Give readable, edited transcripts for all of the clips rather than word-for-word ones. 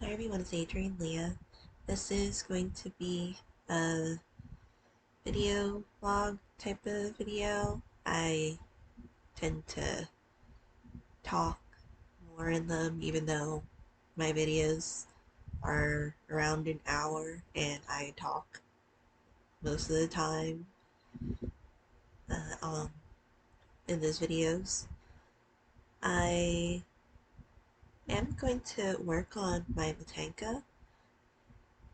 Hi everyone, it's Adrian Leah. This is going to be a video vlog type of video. I tend to talk more in them, even though my videos are around an hour and I talk most of the time uh, um, in those videos. I am going to work on my motanka.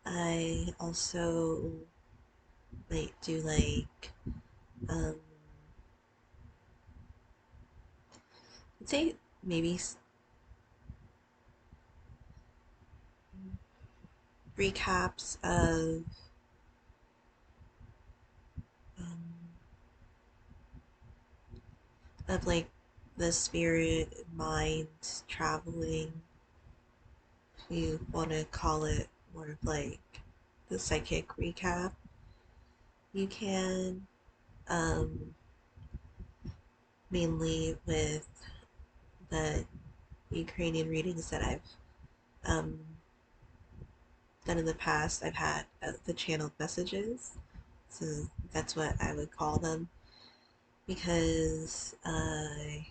I also might do um, I'd say maybe recaps um, of like the spirit, mind traveling. If you want to call it more of like the psychic recap, you can. Um, Mainly with the Ukrainian readings that I've um, done in the past, I've had the channeled messages. So that's what I would call them because I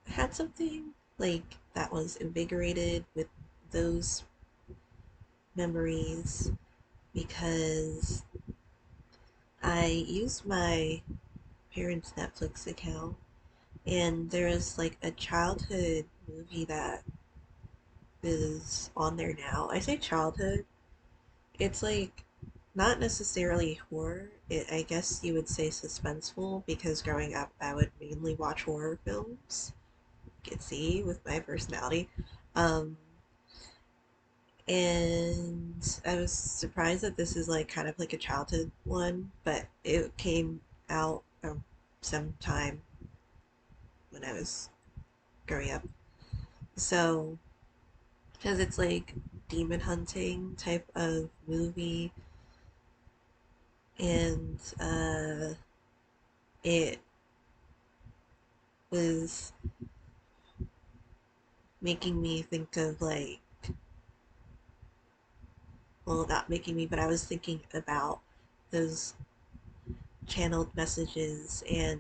had something like that was invigorated with those memories because I used my parents' Netflix account and there is like a childhood movie that is on there now. I say childhood, it's like not necessarily horror. I guess you would say suspenseful because growing up I would mainly watch horror films. You can see with my personality. Um, and I was surprised that this is like kind of like a childhood one, but it came out sometime when I was growing up. So, because it's like demon hunting type of movie, and it was making me think of like, well, not making me, but I was thinking about those channeled messages and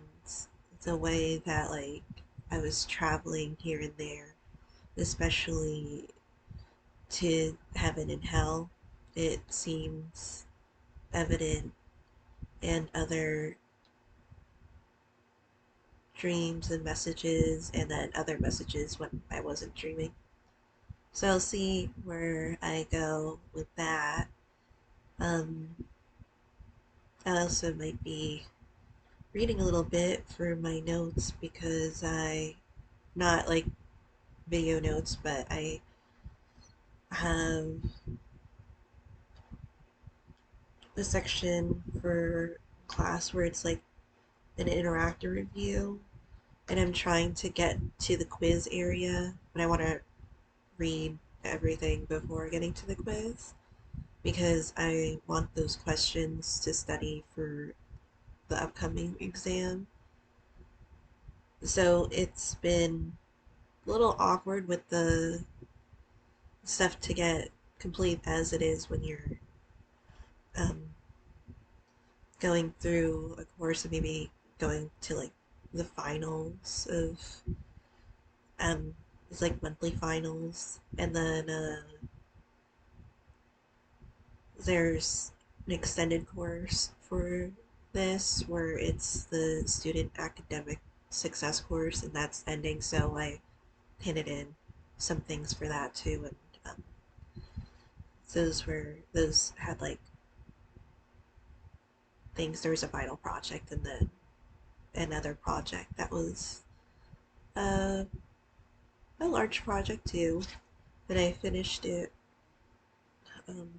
the way that like I was traveling here and there, especially to heaven and hell. It seems evident and other dreams and messages and then other messages when I wasn't dreaming. So I'll see where I go with that. Um, I also might be reading a little bit for my notes because not like video notes, but I have the section for class where it's like an interactive review, and I'm trying to get to the quiz area, but I want to read everything before getting to the quiz because I want those questions to study for the upcoming exam. So it's been a little awkward with the stuff to get complete as it is when you're um, going through a course and maybe going to like the finals of um it's like monthly finals, and then there's an extended course for this where it's the student academic success course, and that's ending, so I handed in some things for that too, and those had like things. There was a final project and then another project that was uh, a large project too, but I finished it um,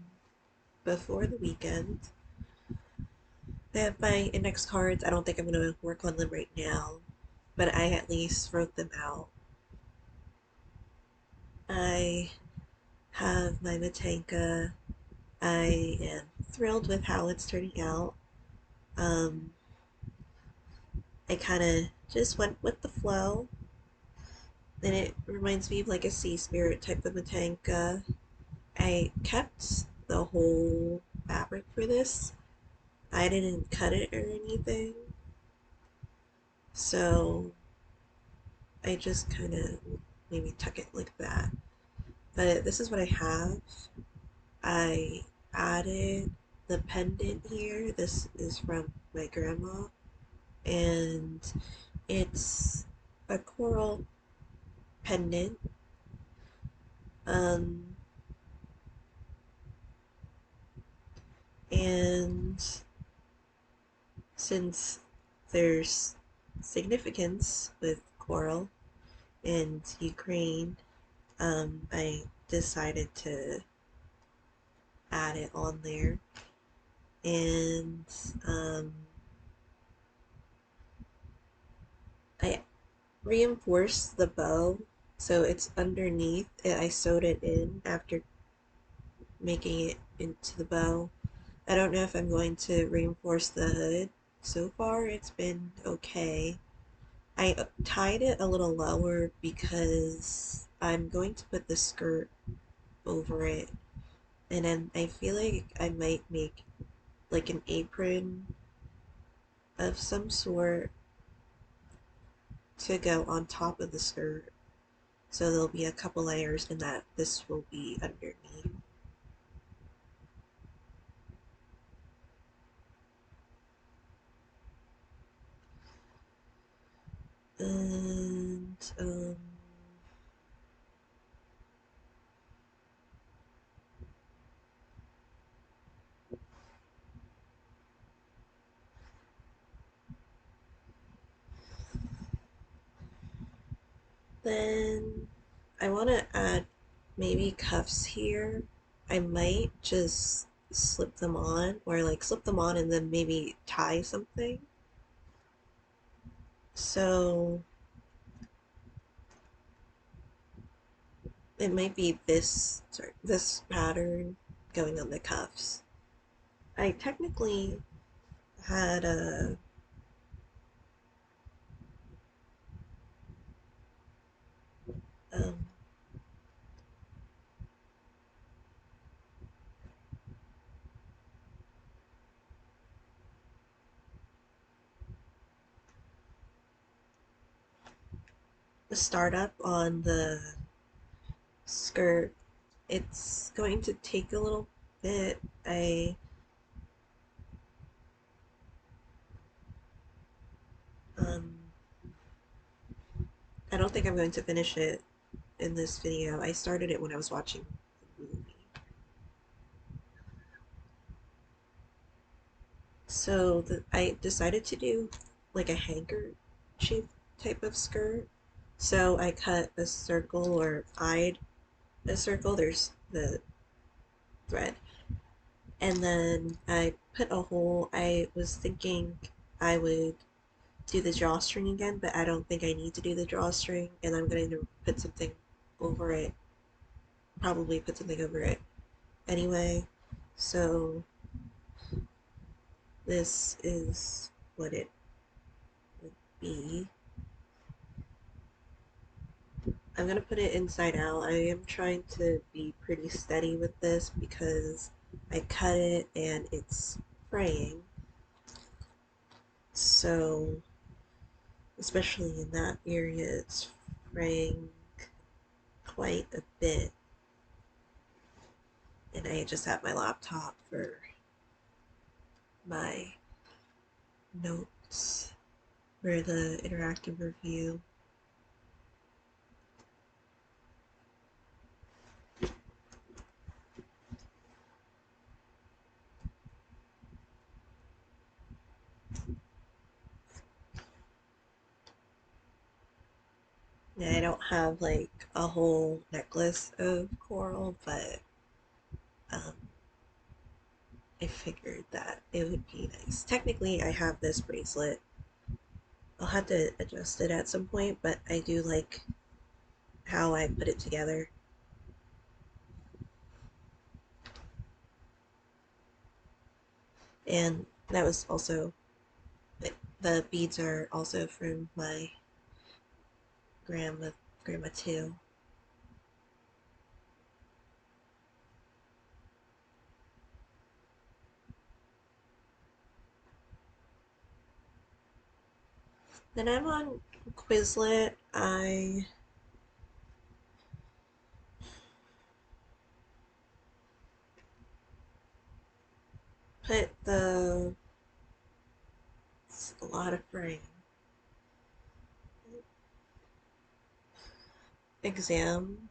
before the weekend. I have my index cards. I don't think I'm going to work on them right now, but I at least wrote them out. I have my Matanka. I am thrilled with how it's turning out. Um, I kind of just went with the flow. And it reminds me of like a sea spirit type of motanka. I kept the whole fabric for this. I didn't cut it or anything. So I just kind of maybe tuck it like that. But this is what I have. I added the pendant here. This is from my grandma, and it's a coral pendant. Um, and since there's significance with coral and Ukraine, I decided to add it on there. And um, I reinforced the bow so it's underneath. I sewed it in after making it into the bow. I don't know if I'm going to reinforce the hood. So far, it's been okay. I tied it a little lower because I'm going to put the skirt over it. And then I feel like I might make like an apron of some sort to go on top of the skirt. So there'll be a couple layers and that this will be underneath. And then I want to add maybe cuffs here. I might just slip them on or like slip them on and then maybe tie something. So it might be this pattern going on the cuffs. I technically had um, a startup on the skirt. It's going to take a little bit. Um, I don't think I'm going to finish it in this video. I started it when I was watching the movie. So I decided to do like a handkerchief type of skirt. So I cut a circle or eyed a circle. There's the thread. And then I put a hole. I was thinking I would do the drawstring again, but I don't think I need to do the drawstring. And I'm going to put something over it. Probably put something over it anyway. So this is what it would be. I'm gonna put it inside out. I am trying to be pretty steady with this because I cut it and it's fraying. So, especially in that area, it's fraying quite a bit. And I just have my laptop for my notes for the interactive review. Yeah, I don't have like a whole necklace of coral, but um, I figured that it would be nice. Technically, I have this bracelet. I'll have to adjust it at some point, but I do like how I put it together. And that was also, the beads are also from my grandmother. Grandma too. Then I'm on Quizlet. I put the it's a lot of brain exam.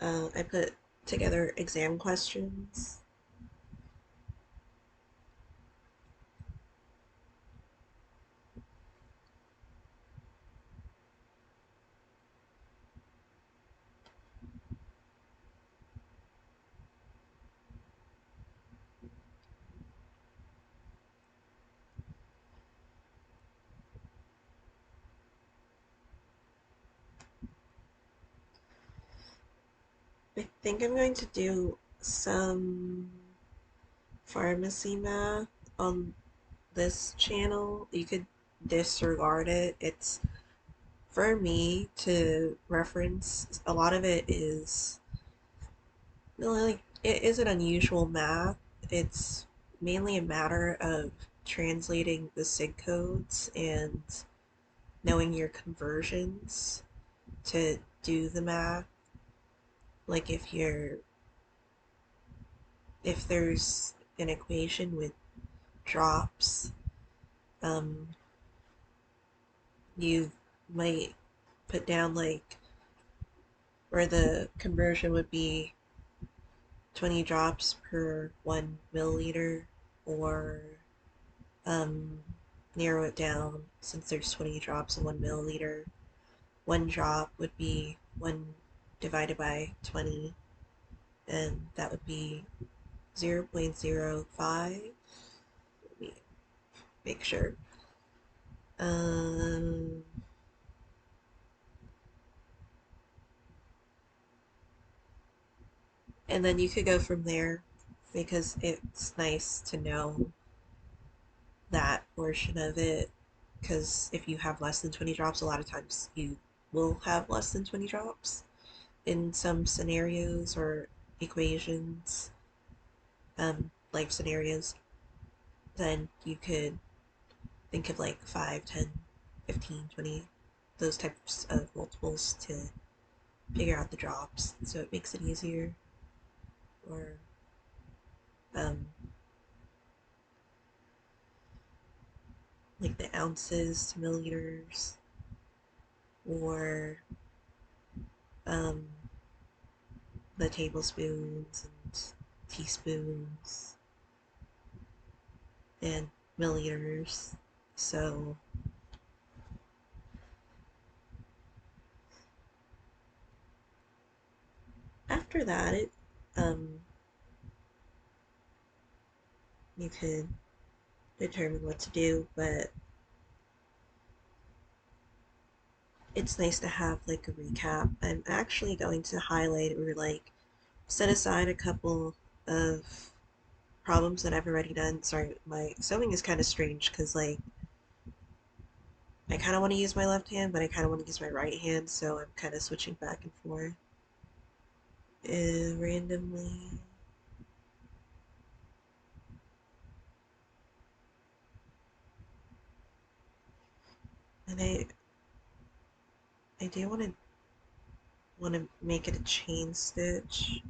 I put together exam questions. I think I'm going to do some pharmacy math on this channel. You could disregard it. It's for me to reference. A lot of it is like it isn't unusual math. It's mainly a matter of translating the sig codes and knowing your conversions to do the math. Like if there's an equation with drops, um, you might put down like where the conversion would be 20 drops per 1 milliliter, or um, narrow it down since there's 20 drops in 1 milliliter. One drop would be 1 divided by 20, and that would be 0.05. Let me make sure. Um, and then you could go from there because it's nice to know that portion of it. Because if you have less than 20 drops, a lot of times you will have less than 20 drops in some scenarios or equations, life scenarios. Then you could think of like 5, 10, 15, 20, those types of multiples to figure out the drops. So it makes it easier. Or um, like the ounces to milliliters, or um, the tablespoons and teaspoons and milliliters. So after that, um, you could determine what to do, but it's nice to have like a recap. I'm actually going to highlight or like set aside a couple of problems that I've already done. Sorry, my sewing is kind of strange because like I kind of want to use my left hand, but I kind of want to use my right hand, so I'm kind of switching back and forth randomly. And I do want to make it a chain stitch,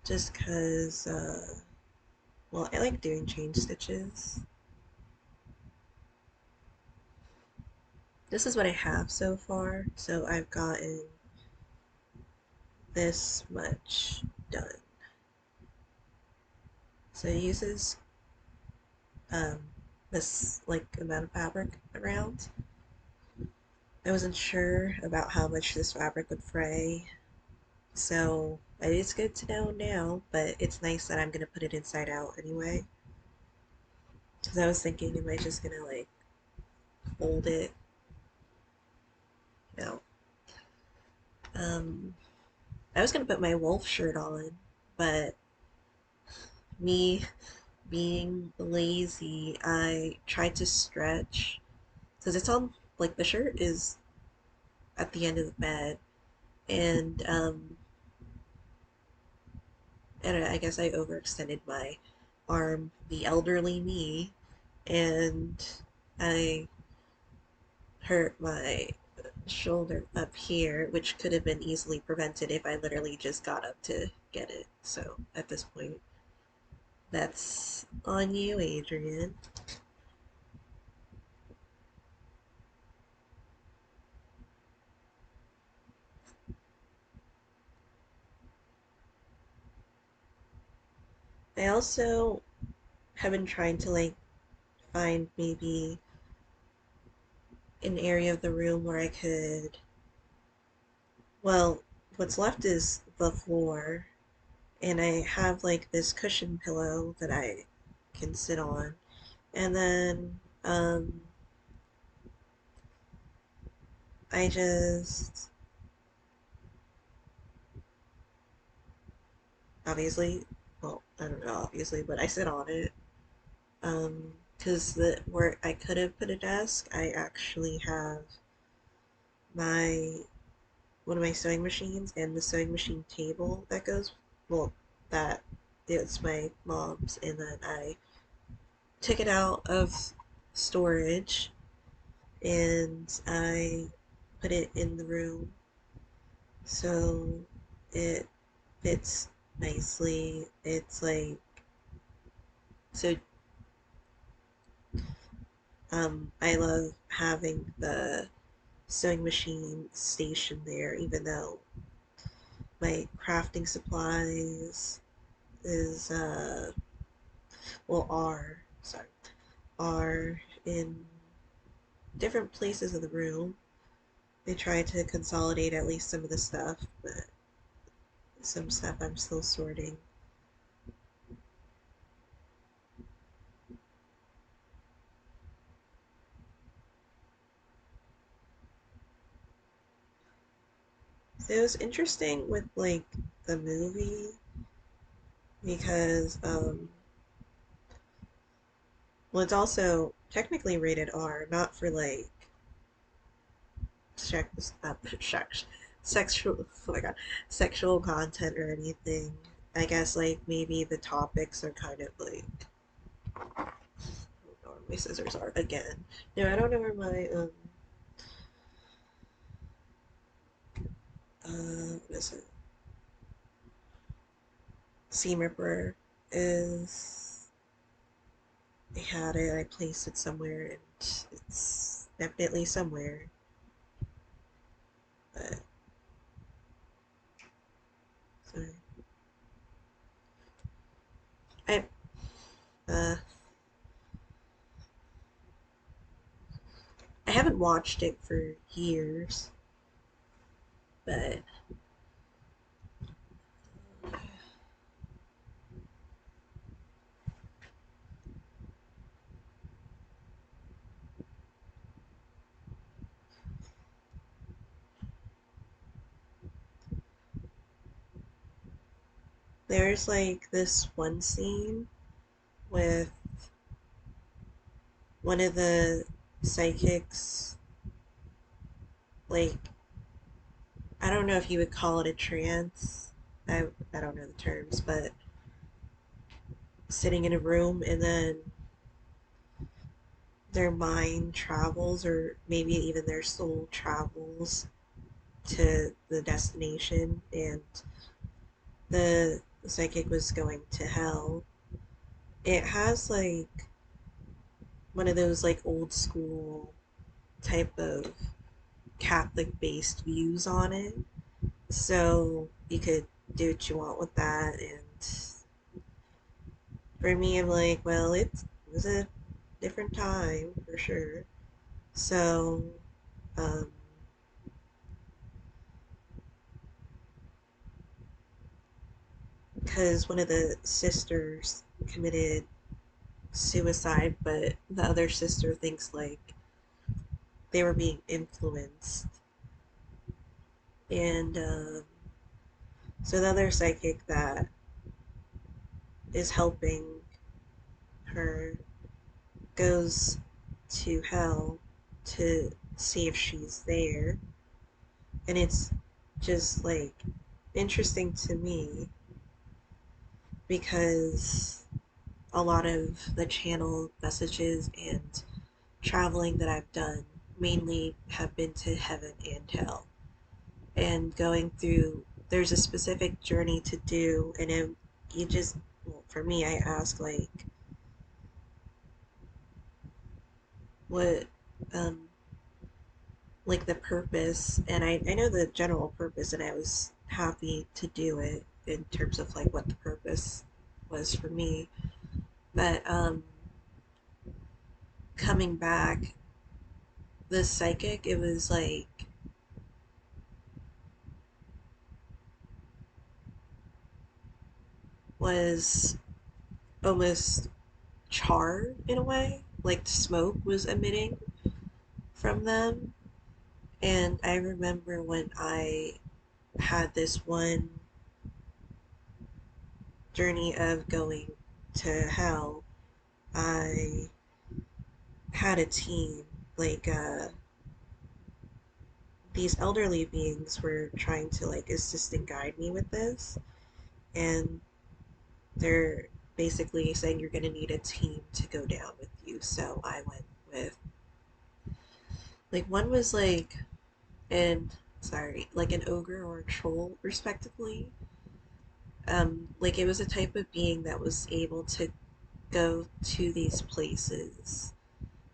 just cause well, I like doing chain stitches. This is what I have so far, so I've gotten this much done. So it uses um, this like amount of fabric around. I wasn't sure about how much this fabric would fray, so it's good to know now, but it's nice that I'm gonna put it inside out anyway. Because I was thinking, am I just gonna like fold it? No. Um, I was gonna put my wolf shirt on, but me being lazy, I tried to stretch because it's on like the shirt is at the end of the bed, and and I guess I overextended my arm, the elderly me, and I hurt my shoulder up here, which could have been easily prevented if I literally just got up to get it. So at this point, that's on you, Adrian. I also have been trying to like find maybe an area of the room where I could, well, what's left is the floor, and I have like this cushion pillow that I can sit on. And then I just obviously, well, I don't know, obviously, but I sit on it. Because the where I could have put a desk, I actually have my one of my sewing machines and the sewing machine table that goes, well, that it's my mom's, and then I took it out of storage and I put it in the room so it fits nicely. It's like, so I love having the sewing machine station there, even though my crafting supplies is well are in different places of the room. They try to consolidate at least some of the stuff, but some stuff I'm still sorting. So it was interesting with like the movie because well, it's also technically rated R, not for like sex, sexual, oh my god, sexual content or anything. I guess like maybe the topics are kind of like, I don't know where my scissors are again. No, I don't know where my what is it? Seam ripper is. I had it. I placed it somewhere, and it's definitely somewhere. But sorry, I uh I haven't watched it for years, but there's like this one scene with one of the psychics, like, I don't know if you would call it a trance. I don't know the terms, but sitting in a room and then their mind travels, or maybe even their soul travels to the destination, and the psychic was going to hell. It has like one of those like old school type of Catholic based views on it. So you could do what you want with that. And for me, I'm like, well, it was a different time for sure. So, um, because one of the sisters committed suicide, but the other sister thinks like they were being influenced. And so the other psychic that is helping her goes to hell to see if she's there. And it's just like interesting to me because a lot of the channel messages and traveling that I've done mainly have been to heaven and hell. And going through, there's a specific journey to do, and you just, well, for me, I ask, what, um, like the purpose, and I know the general purpose, and I was happy to do it in terms of like what the purpose was for me. But coming back, the psychic, it was like was almost charred in a way, like smoke was emitting from them. And I remember when I had this one journey of going to hell, I had a team, like these elderly beings were trying to like assist and guide me with this, and they're basically saying you're going to need a team to go down with you. So I went with, like, one was like an, sorry, like an ogre or a troll respectively. Like it was a type of being that was able to go to these places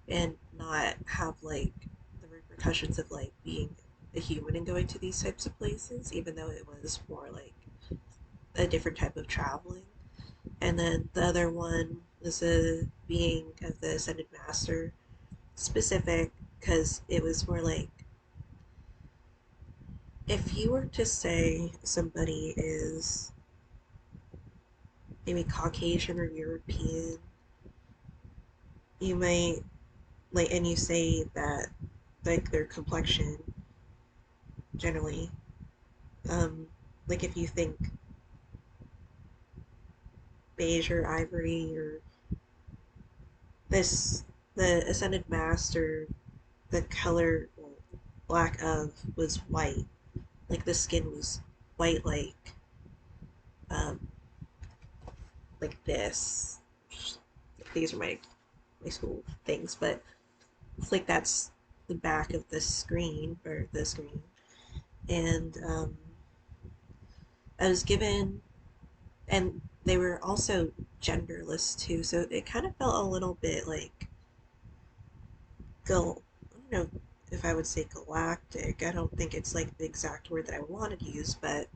and not have like the repercussions of like being a human and going to these types of places, even though it was more like a different type of traveling. And then the other one was a being of the Ascended Master, specific because it was more like if you were to say somebody is maybe Caucasian or European, you might like, and you say that like their complexion generally, um, like if you think beige or ivory or this, the Ascended Master, the color, well, black of was white, like the skin was white, um, like this. These are my school things, but it's like that's the back of the screen or the screen, and I was given, and they were also genderless too, so it kind of felt a little bit like I don't know if I would say galactic. I don't think it's like the exact word that I wanted to use, but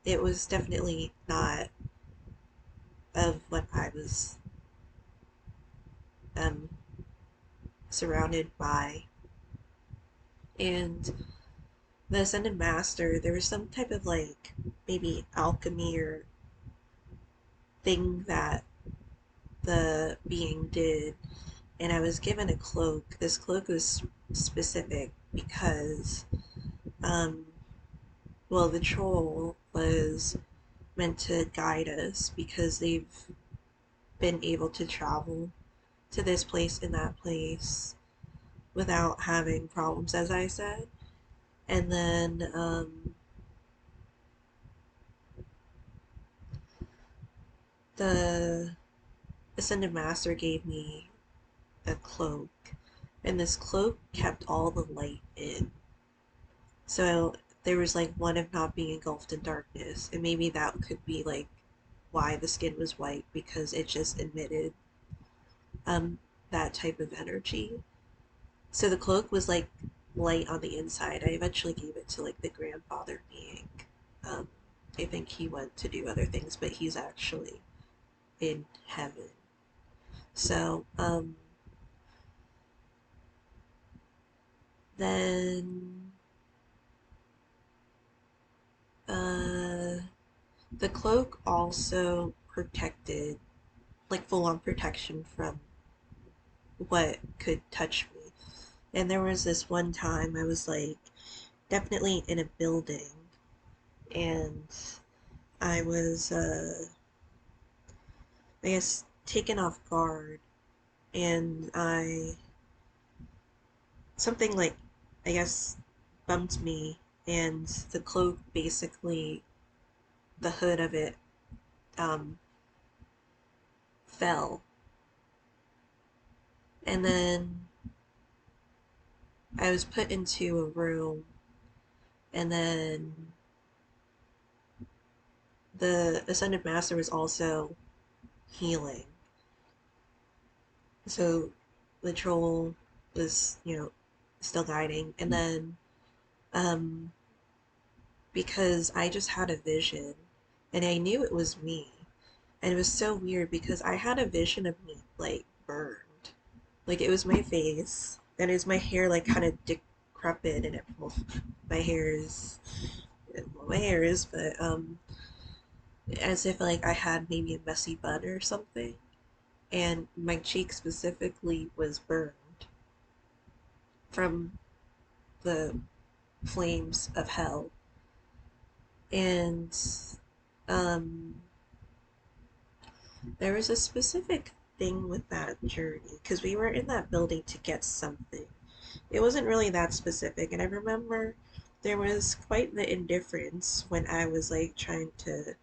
it was definitely not of what I was um, surrounded by. And the Ascended Master, there was some type of like maybe alchemy or thing that the being did, and I was given a cloak. This cloak was specific because, um, well, the troll was meant to guide us because they've been able to travel to this place and that place without having problems, as I said. And then the Ascended Master gave me a cloak, and this cloak kept all the light in. So there was like one of not being engulfed in darkness, and maybe that could be like why the skin was white because it just emitted um that type of energy. So the cloak was like light on the inside. I eventually gave it to like the grandfather being. Um, I think he went to do other things, but he's actually in heaven. So then uh, the cloak also protected, like full on protection from what could touch me. And there was this one time I was like definitely in a building, and I was I guess taken off guard, and I something like I guess, bumped me, and the cloak basically, the hood of it, um, fell. And then I was put into a room, and then the Ascended Master was also healing. So the troll was, still guiding. And then, um, because I just had a vision, and I knew it was me. And it was so weird because I had a vision of me, like, burned. Like, it was my face, and it was my hair, like, kind of decrepit, and well, my hair is, well, my hair is, but, as if, like, I had maybe a messy bun or something. And my cheek specifically was burned from the flames of hell. And um, there was a specific thing with that journey because we were in that building to get something. It wasn't really that specific, and I remember there was quite the indifference when I was like trying to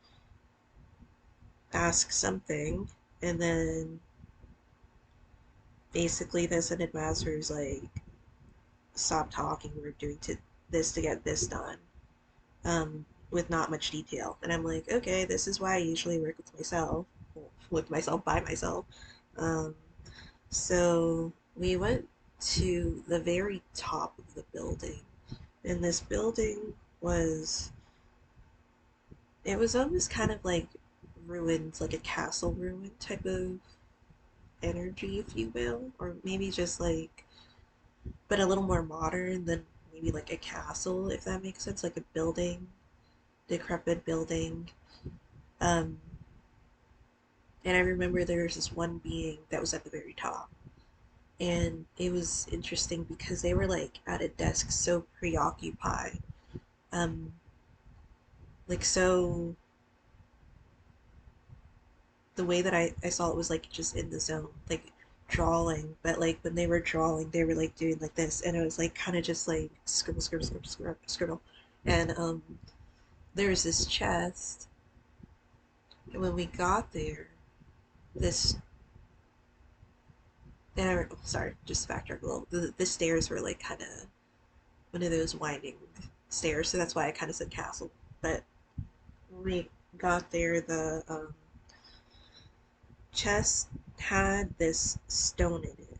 ask something, and then basically this and advisor's like, stop talking, we're doing this to get this done, with not much detail. And I'm like, okay, this is why I usually work with myself by myself. Um, so we went to the very top of the building, and this building was, it was almost kind of like ruins, like a castle ruin type of energy, if you will, or maybe just like, but a little more modern than maybe like a castle, if that makes sense, like a building, decrepit building. Um, and I remember there was this one being that was at the very top. And it was interesting because they were like at a desk so preoccupied. Um, like so the way that I saw it was like just in the zone, like drawing, but like when they were drawing, they were like doing like this, and it was like kind of just like scribble, scribble, scribble, scribble, scribble. And there was this chest, and when we got there, this sorry, just backtrack a little. The stairs were like kind of one of those winding stairs, so that's why I kind of said castle. But when we got there, the chest had this stone in it,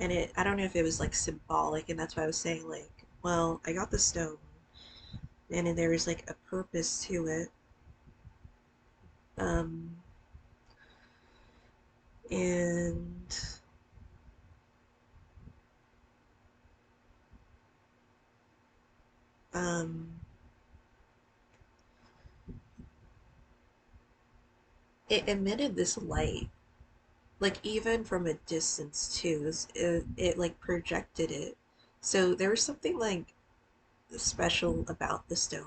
and it, I don't know if it was like symbolic, and that's why I was saying like, well, I got the stone, and then there was like a purpose to it. Um, and um, it emitted this light, like even from a distance too. It like projected it. So there was something like special about the stone.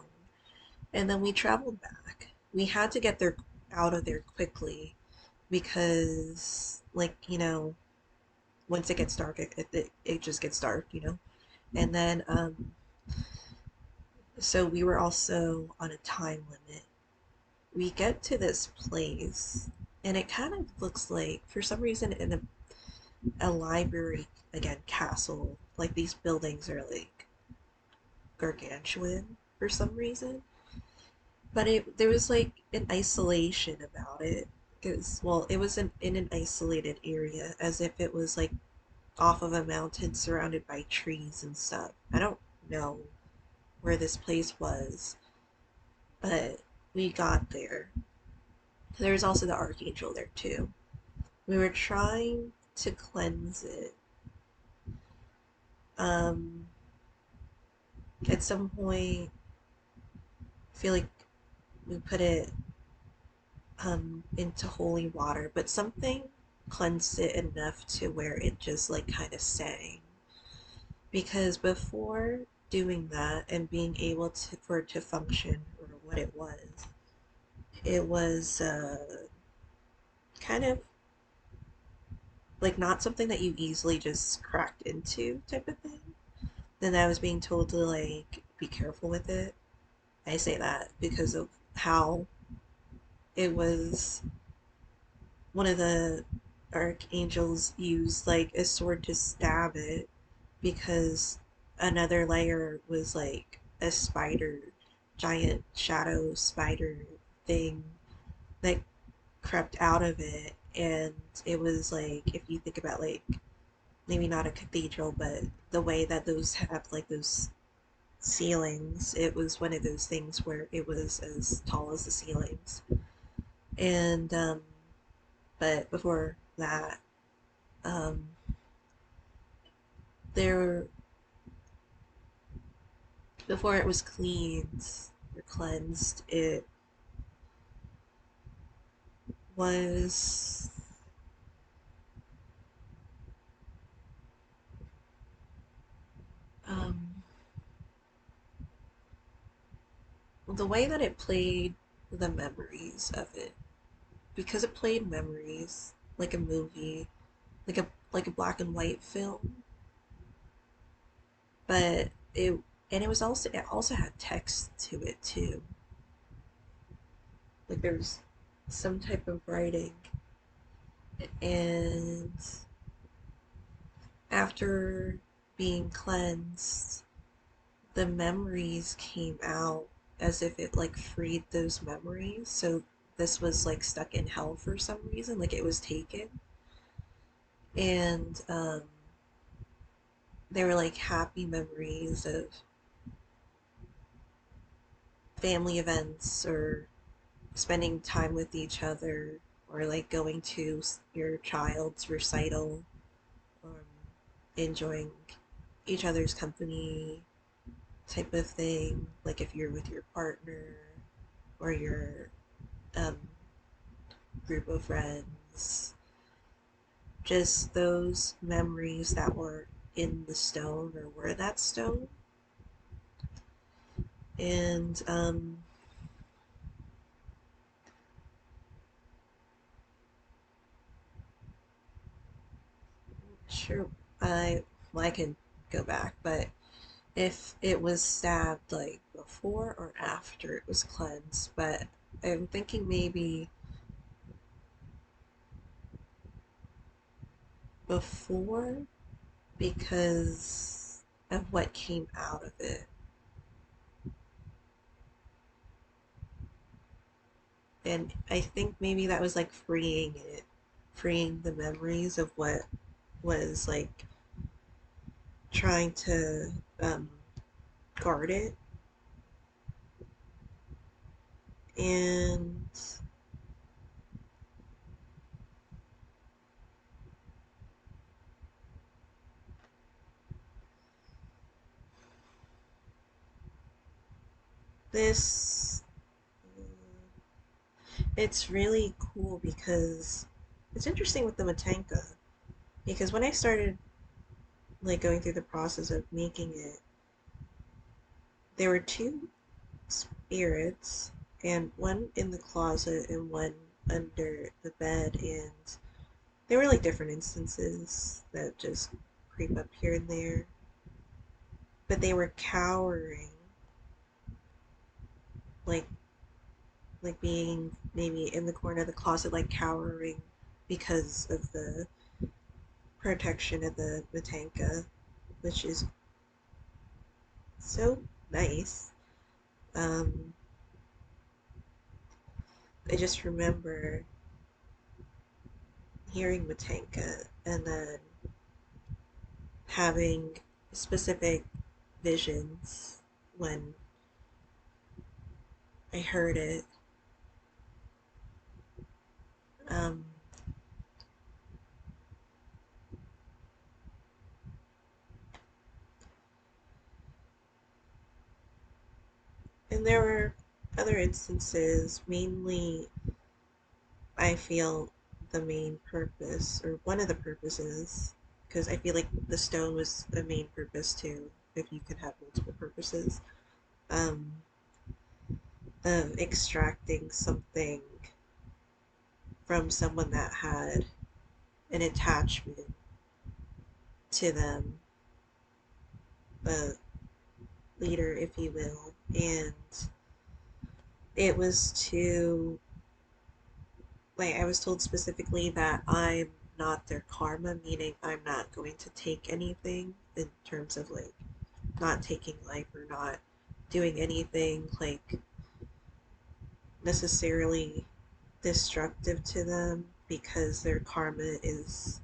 And then we traveled back. We had to get there out of there quickly because, like, once it gets dark, it just gets dark. And then, so we were also on a time limit. We get to this place, and it kind of looks like, for some reason, in a library, again, castle. Like, these buildings are like gargantuan for some reason. But there was like an isolation about it. Because, well, it was in an isolated area, as if it was like off of a mountain surrounded by trees and stuff. I don't know where this place was, but we got there. There was also the Archangel there too. We were trying to cleanse it. Um, at some point, I feel like we put it into holy water, but something cleansed it enough to where it just like kind of sang. Because before doing that and being able to for it to function or what it was kind of like not something that you easily just cracked into type of thing. then I was being told to like be careful with it. I say that because of how it was one of the archangels used like a sword to stab it because another layer was like a spider, giant shadow spider thing that crept out of it. And it was like, if you think about like maybe not a cathedral, but the way that those have like those ceilings, it was one of those things where it was as tall as the ceilings. And but before that, um, there before it was cleaned or cleansed, it was um, the way that it played the memories of it, because it played memories like a movie, like a black and white film, but it also had text to it too. Like there was some type of writing, and after being cleansed, the memories came out as if it like freed those memories. So this was like stuck in hell for some reason, like it was taken. And they were like happy memories of family events or spending time with each other or like going to your child's recital, um, enjoying each other's company type of thing, like if you're with your partner or your um, group of friends, just those memories that were in the stone or were that stone. And sure, I can go back, but if it was stabbed like before or after it was cleansed, but I'm thinking maybe before because of what came out of it. And I think maybe that was like freeing it, freeing the memories of what was like trying to um, guard it. And this, it's really cool because it's interesting with the motanka. Because when I started like going through the process of making it, there were two spirits, and one in the closet and one under the bed, and they were like different instances that just creep up here and there, but they were cowering, like being maybe in the corner of the closet, like cowering because of the protection of the Matanka, which is so nice. Um, I just remember hearing Matanka and then having specific visions when I heard it. Um, and there were other instances, mainly I feel the main purpose, or one of the purposes, because I feel like the stone was the main purpose too, if you could have multiple purposes, um, of extracting something from someone that had an attachment to them. a leader, if you will, and it was to, like, I was told specifically that I'm not their karma, meaning I'm not going to take anything in terms of like not taking life or not doing anything like necessarily destructive to them because their karma is,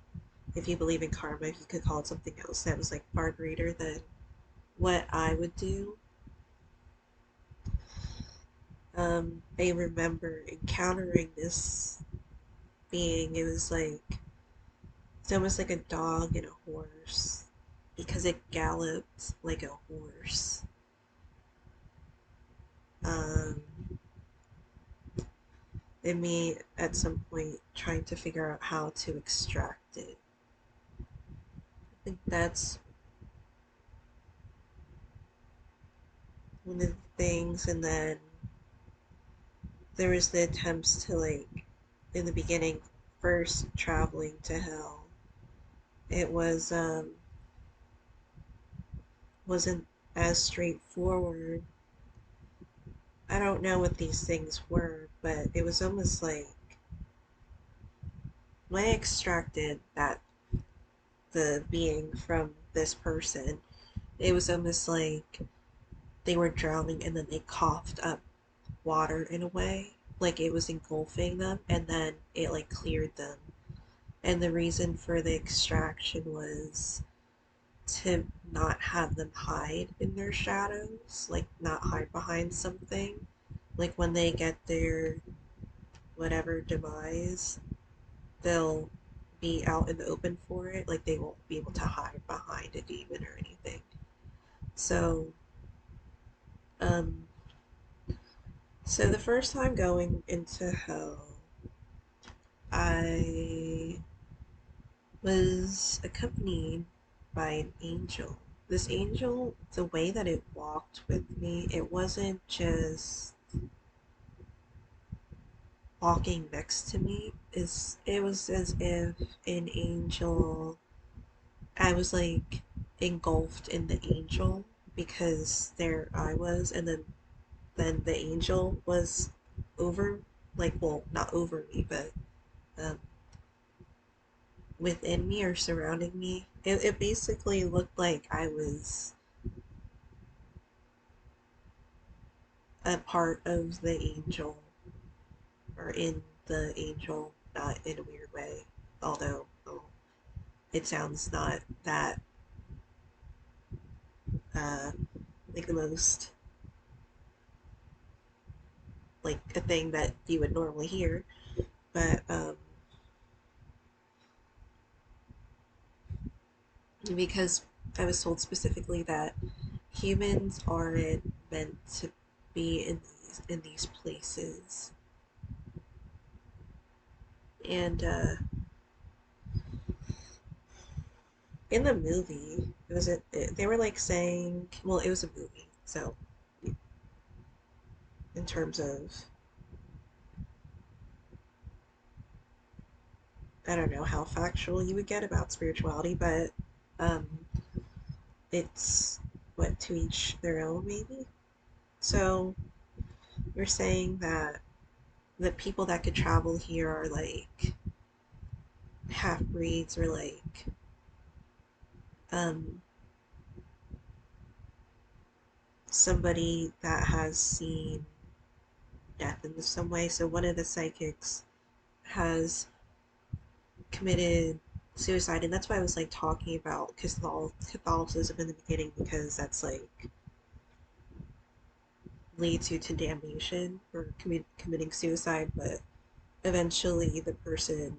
if you believe in karma, you could call it something else that was like far greater than what I would do. I remember encountering this being. It was like, it's almost like a dog and a horse because it galloped like a horse. Um, and me at some point trying to figure out how to extract it. I think that's one of the things. And then there was the attempts to, like, in the beginning, first traveling to hell. It wasn't as straightforward. I don't know what these things were, but it was almost like when I extracted that the being from this person, it was almost like they were drowning and then they coughed up water in a way, like it was engulfing them, and then it like cleared them. And the reason for the extraction was to not have them hide in their shadows, like not hide behind something. Like when they get their whatever demise, they'll be out in the open for it. Like they won't be able to hide behind a demon or anything. So, um, so the first time going into hell, I was accompanied by an angel. This angel, the way that it walked with me, it wasn't just walking next to me. It was as if an angel, I was like engulfed in the angel because there I was, and then the angel was over, like, well, not over me, but um, within me or surrounding me. It basically looked like I was a part of the angel or in the angel, not in a weird way. Although it sounds not that uh, like the most like a thing that you would normally hear, but because I was told specifically that humans aren't meant to be in these places, and in the movie, it was they were like saying, well, it was a movie, so in terms of, I don't know how factual you would get about spirituality, but um, it's what, to each their own, maybe. So we're saying that the people that could travel here are like half breeds or like um, somebody that has seen death in some way. So one of the psychics has committed suicide, and that's why I was like talking about Catholicism in the beginning, because that's like leads you to damnation or committing suicide, but eventually the person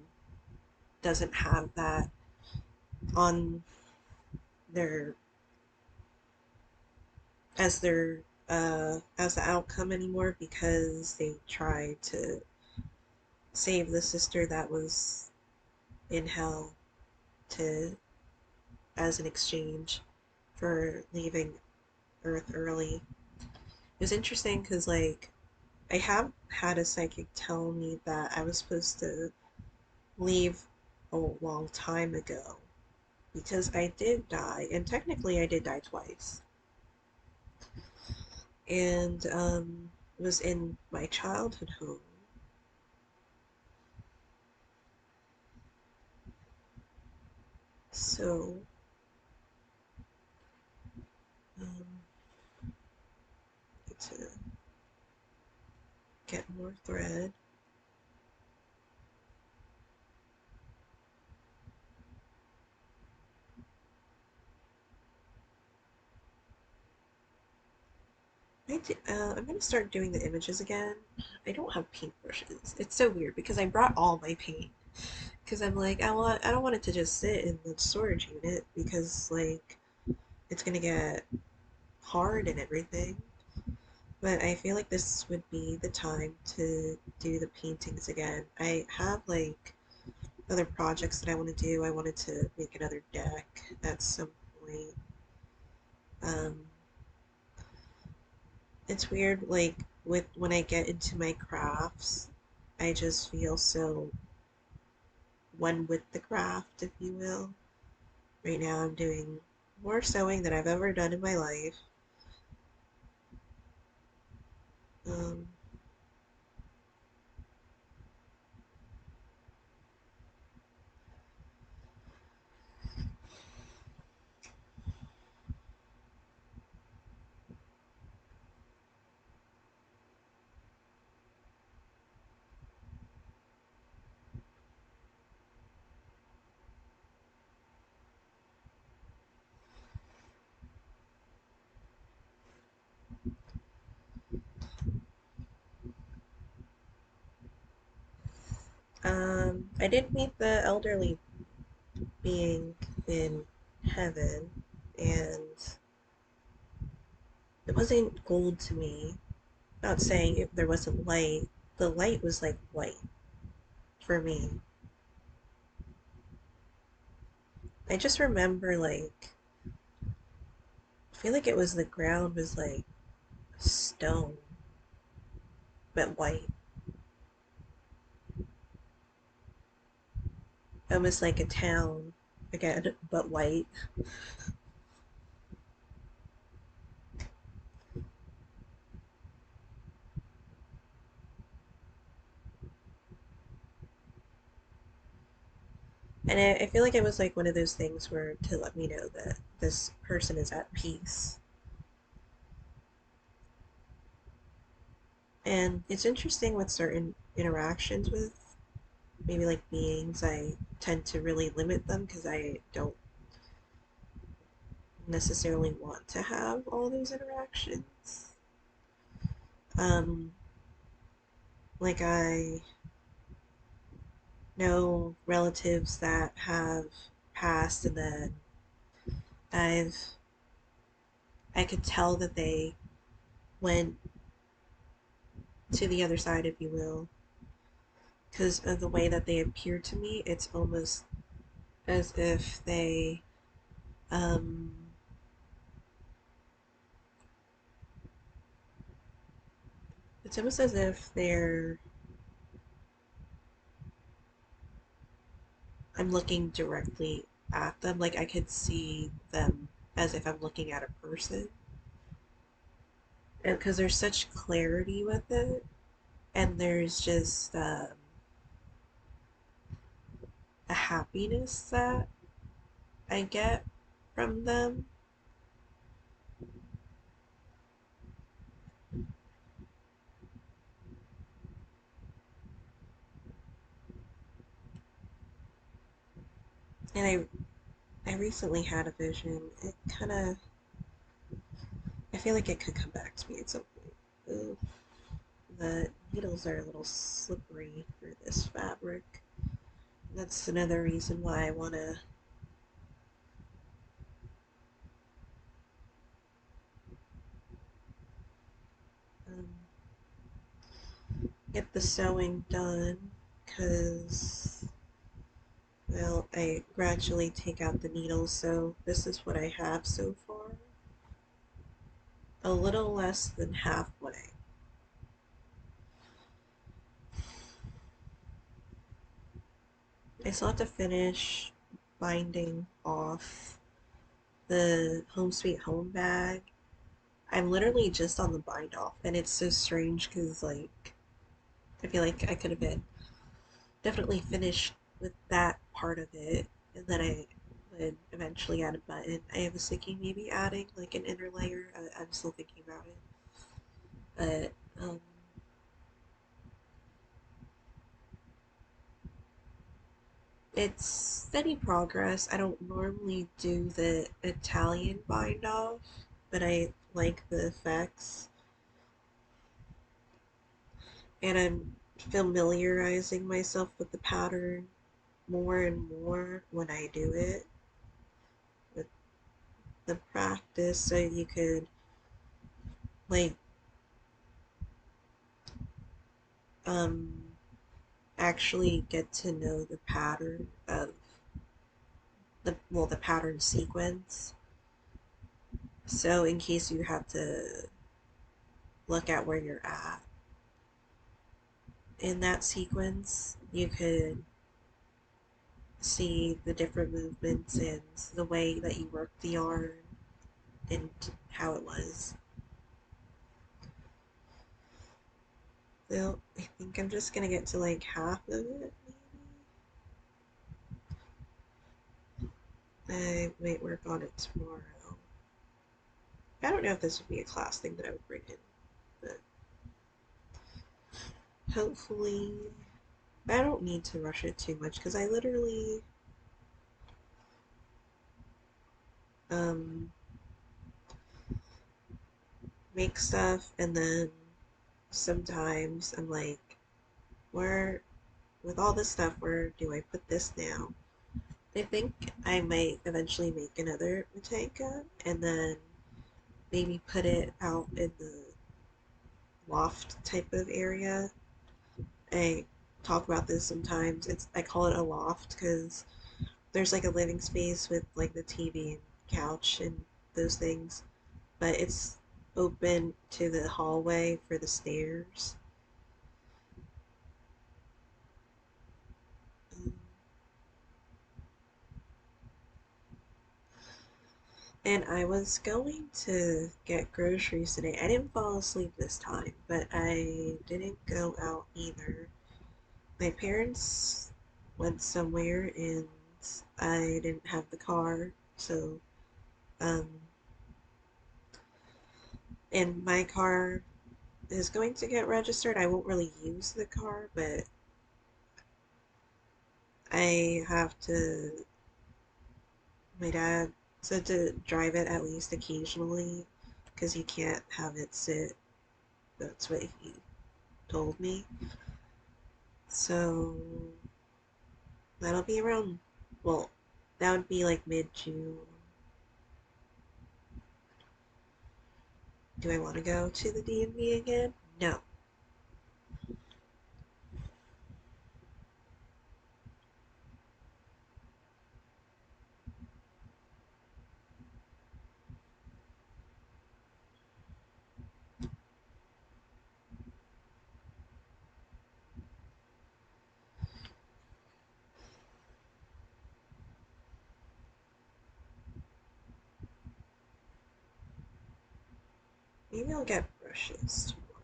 doesn't have that on their their as the outcome anymore, because they tried to save the sister that was in hell to as an exchange for leaving Earth early. It was interesting because like I have had a psychic tell me that I was supposed to leave a long time ago, because I did die, and technically I did die twice. And it was in my childhood home. So, um, to get more thread. I'm gonna start doing the images again. I don't have paintbrushes. It's so weird because I brought all my paint because I'm like I don't want it to just sit in the storage unit because like it's gonna get hard and everything. But I feel like this would be the time to do the paintings again. I have like other projects that I want to do. I wanted to make another deck at some point. Um, it's weird, like with when I get into my crafts, I just feel so one with the craft, if you will. Right now, I'm doing more sewing than I've ever done in my life. Um, I did meet the elderly being in heaven, and it wasn't gold to me. Not saying if there wasn't light. The light was like white for me. I just remember like I feel like it was the ground was like stone but white. Almost like a town again but white. And I feel like it was like one of those things where to let me know that this person is at peace. And it's interesting with certain interactions with maybe like beings, I tend to really limit them because I don't necessarily want to have all those interactions. Um, like I know relatives that have passed, and then I've I could tell that they went to the other side, if you will, because of the way that they appear to me. It's almost as if they um, it's almost as if I'm looking directly at them. Like I could see them as if I'm looking at a person. And because there's such clarity with it, and there's just a happiness that I get from them. And I recently had a vision. It kind of, I feel like it could come back to me at some point. Ooh, the needles are a little slippery for this fabric. That's another reason why I want to um, get the sewing done because, well, I gradually take out the needles, so this is what I have so far. A little less than halfway. I still have to finish binding off the Home Sweet Home bag. I'm literally just on the bind off, and it's so strange because, like, I feel like I could have been definitely finished with that part of it, and then I would eventually add a button. I was thinking maybe adding like an inner layer. I'm still thinking about it, but it's steady progress. I don't normally do the Italian bind off, but I like the effects, and I'm familiarizing myself with the pattern more and more when I do it with the practice. So you could like um actually get to know the pattern of the pattern sequence. So in case you have to look at where you're at in that sequence, you could see the different movements and the way that you work the yarn and how it was. So I think I'm just gonna get to like half of it, maybe. I might work on it tomorrow. I don't know if this would be a class thing that I would bring in, but hopefully I don't need to rush it too much because I literally um, make stuff and then sometimes I'm like, where, with all this stuff, where do I put this now? I think I might eventually make another motanka and then maybe put it out in the loft type of area. I talk about this sometimes. I call it a loft because there's like a living space with like the TV and couch and those things, but it's open to the hallway for the stairs. And I was going to get groceries today. I didn't fall asleep this time, but I didn't go out either. My parents went somewhere and I didn't have the car, so um and my car is going to get registered. I won't really use the car, but I have to. My dad said to drive it at least occasionally because you can't have it sit. That's what he told me. So that'll be around, well, that would be like mid June. Do I want to go to the DMV again? No. Maybe I'll get brushes tomorrow.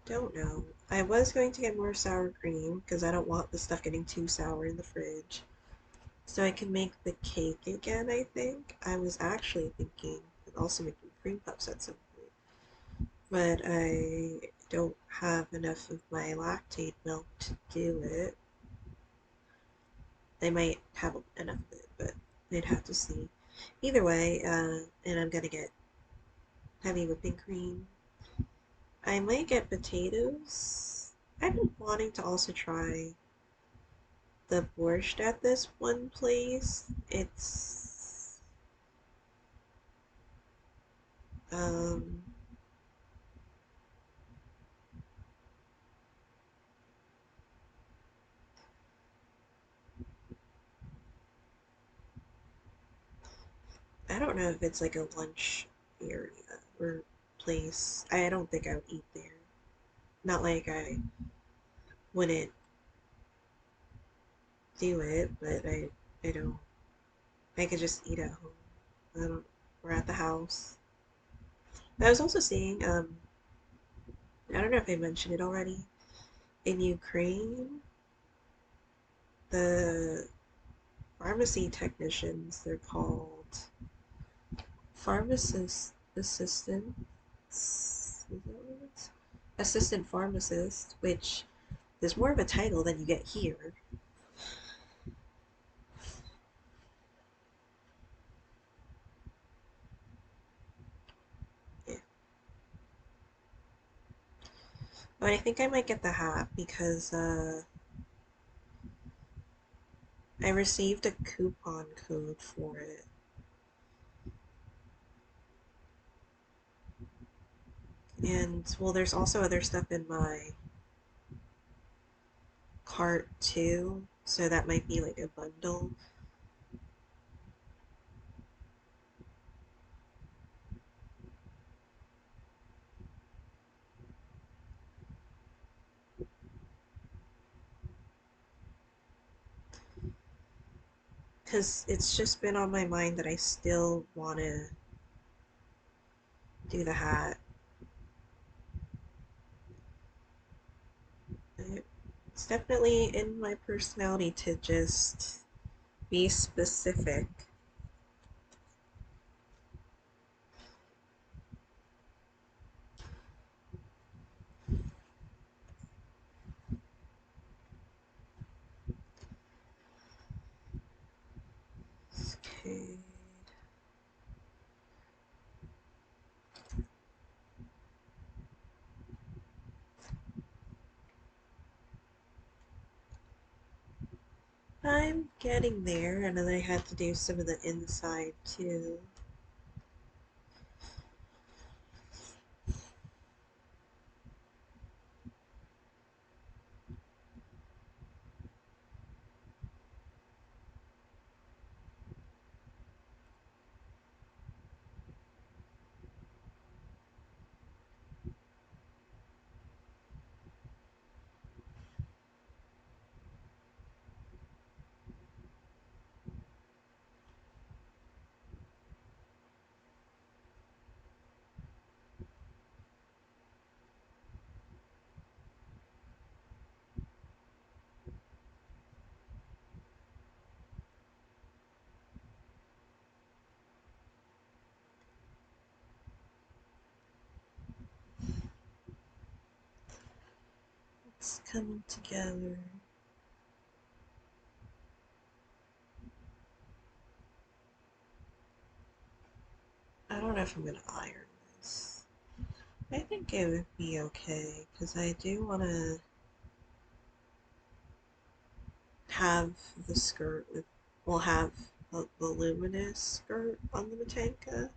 Don't know. I was going to get more sour cream because I don't want the stuff getting too sour in the fridge. So I can make the cake again, I think. I was actually thinking of also making cream puffs at some point. But I don't have enough of my lactate milk to do it. They might have enough of it, but they'd have to see. Either way, and I'm gonna get heavy whipping cream. I might get potatoes. I've been wanting to also try the borscht at this one place. Um, I don't know if it's like a lunch area or place. I don't think I would eat there. Not like I wouldn't do it, but I I don't. I could just eat at home. I don't. We're at the house. I was also seeing. I don't know if I mentioned it already. In Ukraine, the pharmacy technicians, they're called pharmacist assistants. Is that what it is? Assistant pharmacist, which is more of a title than you get here. Yeah. But I think I might get the hat because I received a coupon code for it. And, well, there's also other stuff in my cart too, so that might be like a bundle. Because it's just been on my mind that I still want to do the hat. It's definitely in my personality to just be specific. Okay. I'm getting there, and then I had to do some of the inside too. It's coming together. I don't know if I'm gonna iron this. I think it would be okay because I do want to have the skirt with, we'll have a voluminous skirt on the motanka.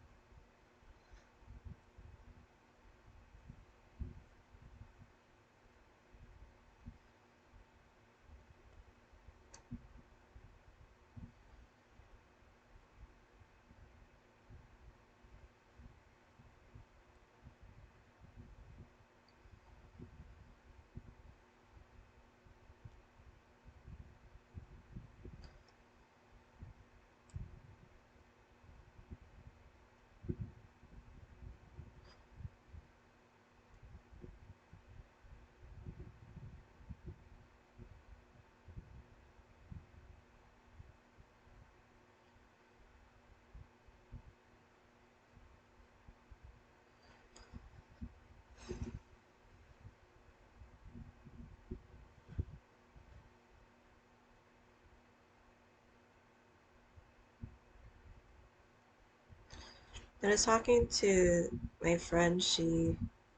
I was talking to my friend,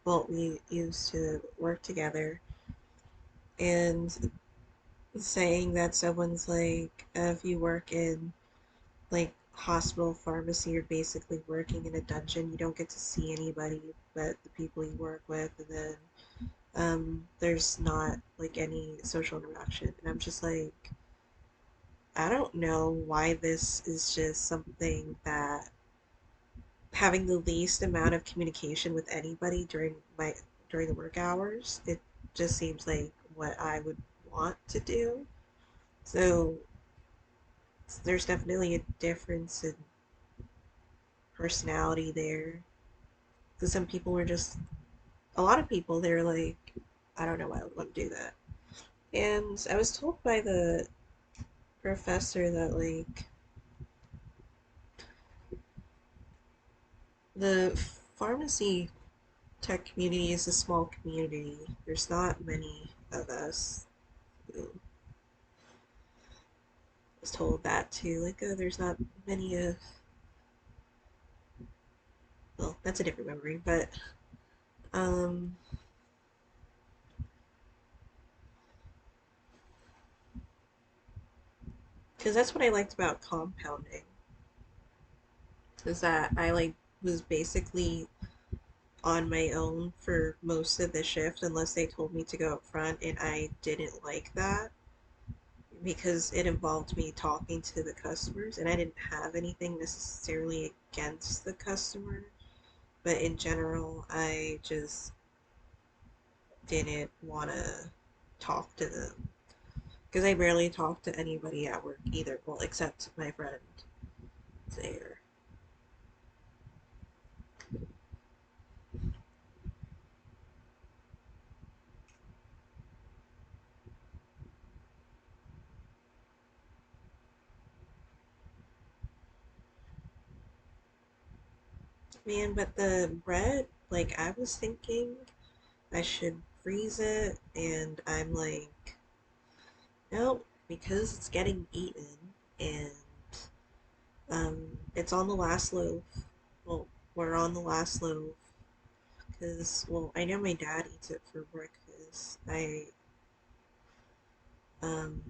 well, we used to work together, and saying that someone's like, if you work in like hospital pharmacy, you're basically working in a dungeon. You don't get to see anybody but the people you work with, and then there's not like any social interaction. And I'm just like, I don't know why this is just something that having the least amount of communication with anybody during the work hours. It just seems like what I would want to do. So there's definitely a difference in personality there. Because some people are just, a lot of people, they're like, I don't know why I would want to do that. And I was told by the professor that, like, the pharmacy tech community is a small community. There's not many of us. I was told that too. Like, there's not many of, well, that's a different memory, but, um, because that's what I liked about compounding, is that I, like, was basically on my own for most of the shift unless they told me to go up front, and I didn't like that because it involved me talking to the customers, and I didn't have anything necessarily against the customer, but in general I just didn't want to talk to them because I barely talk to anybody at work either, well, except my friend there. Man, but the bread, like, I was thinking I should freeze it, and I'm like, no, because it's getting eaten, and it's on the last loaf. Well, we're on the last loaf because, well, I know my dad eats it for breakfast. Um,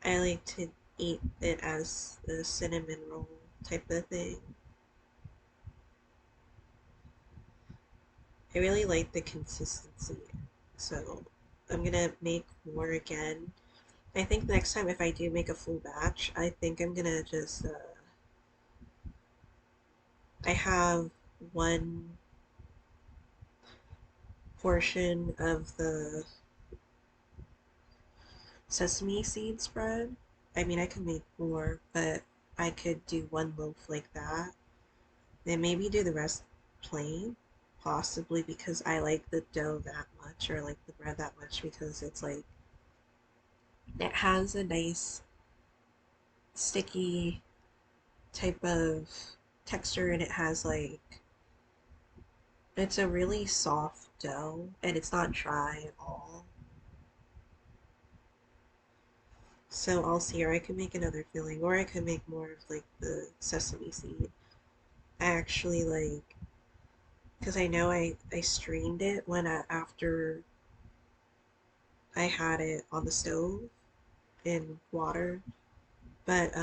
I like to eat it as a cinnamon roll type of thing. I really like the consistency, so I'm gonna make more again. I think next time if I do make a full batch, I think I'm gonna just I have one portion of the sesame seed spread. I mean, I could make more, but I could do one loaf like that. Then maybe do the rest plain, possibly because I like the dough that much or like the bread that much because it's like it has a nice sticky type of texture and it has like it's a really soft dough and it's not dry at all. So I'll see, or I could make another filling, or I could make more of like the sesame seed. I actually like, because I know I strained it when after I had it on the stove in water, but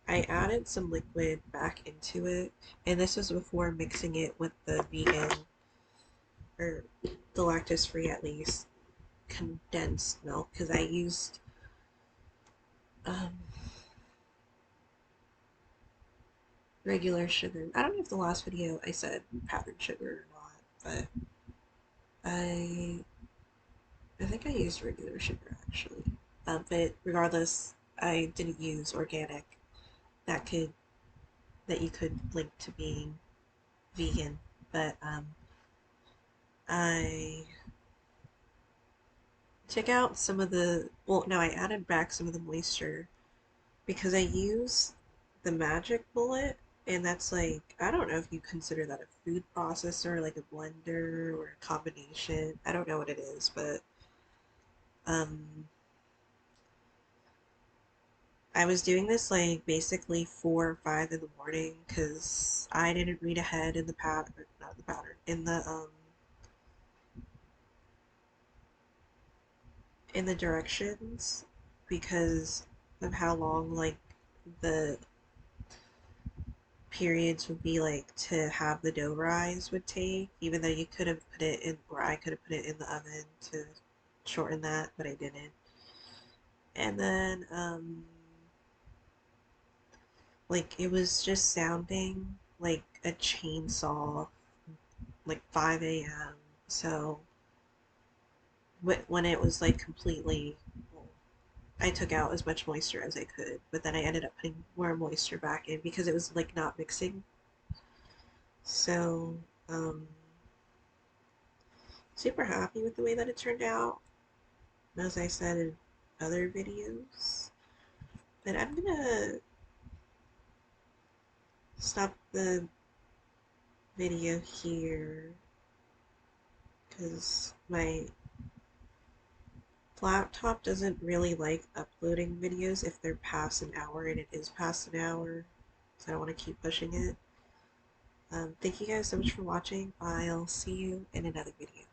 I added some liquid back into it, and this was before mixing it with the vegan or the lactose free at least condensed milk because I used um, regular sugar. I don't know if the last video I said powdered sugar or not, but I I think I used regular sugar actually. But regardless, I didn't use organic. That could that you could link to being vegan. But I took out some of the well, no, I added back some of the moisture because I use the magic bullet, and that's like I don't know if you consider that a food processor, like a blender or a combination. I don't know what it is, but um I was doing this like basically 4 or 5 in the morning because I didn't read ahead in the pattern, not the pattern, in the directions because of how long like the periods would be like to have the dough rise would take, even though you could have put it in, or I could have put it in the oven to shorten that, but I didn't. And then, like, it was just sounding like a chainsaw, like 5 a.m. So when it was like completely, well, I took out as much moisture as I could, but then I ended up putting more moisture back in because it was like not mixing. So, um, super happy with the way that it turned out, as I said in other videos. But I'm gonna stop the video here because my laptop doesn't really like uploading videos if they're past an hour, and it is past an hour, so I don't want to keep pushing it. Thank you guys so much for watching. I'll see you in another video.